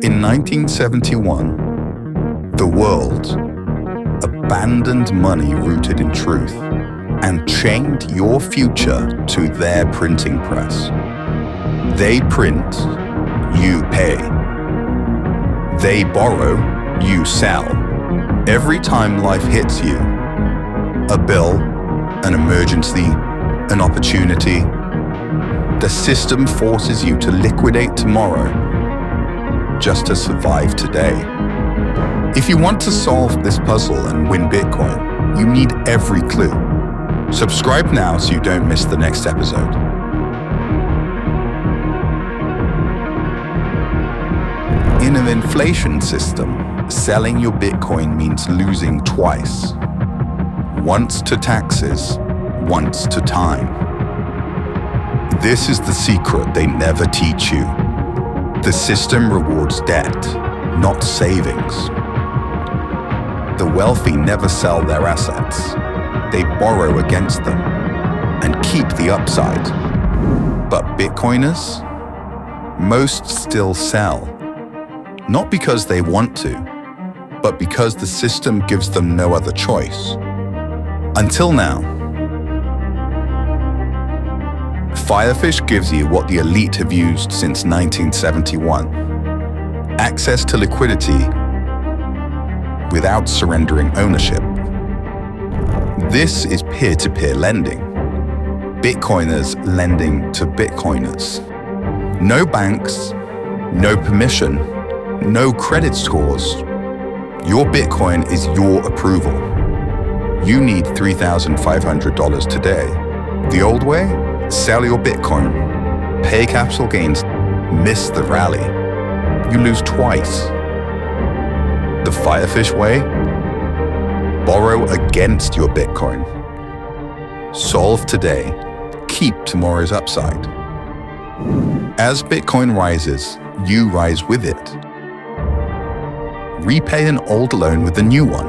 In 1971, the world abandoned money rooted in truth and chained your future to their printing press. They print, you pay. They borrow, you sell. Every time life hits you, a bill, an emergency, an opportunity, the system forces you to liquidate tomorrow just to survive today. If you want to solve this puzzle and win Bitcoin, you need every clue. Subscribe now so you don't miss the next episode. In an inflation system, selling your Bitcoin means losing twice. Once to taxes, once to time. This is the secret they never teach you. The system rewards debt, not savings. The wealthy never sell their assets. They borrow against them and keep the upside. But Bitcoiners, most still sell. Not because they want to, but because the system gives them no other choice. Until now. Firefish gives you what the elite have used since 1971. Access to liquidity without surrendering ownership. This is peer-to-peer lending. Bitcoiners lending to Bitcoiners. No banks, no permission, no credit scores. Your Bitcoin is your approval. You need $3,500 today. The old way? Sell your Bitcoin, pay capital gains, miss the rally. You lose twice. The Firefish way? Borrow against your Bitcoin. Solve today, keep tomorrow's upside. As Bitcoin rises, you rise with it. Repay an old loan with a new one.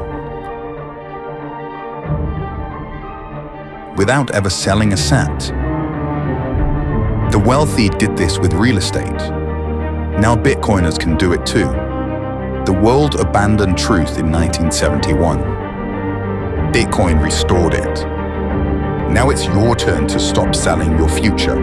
Without ever selling a sat. The wealthy did this with real estate. Now Bitcoiners can do it too. The world abandoned truth in 1971. Bitcoin restored it. Now it's your turn to stop selling your future.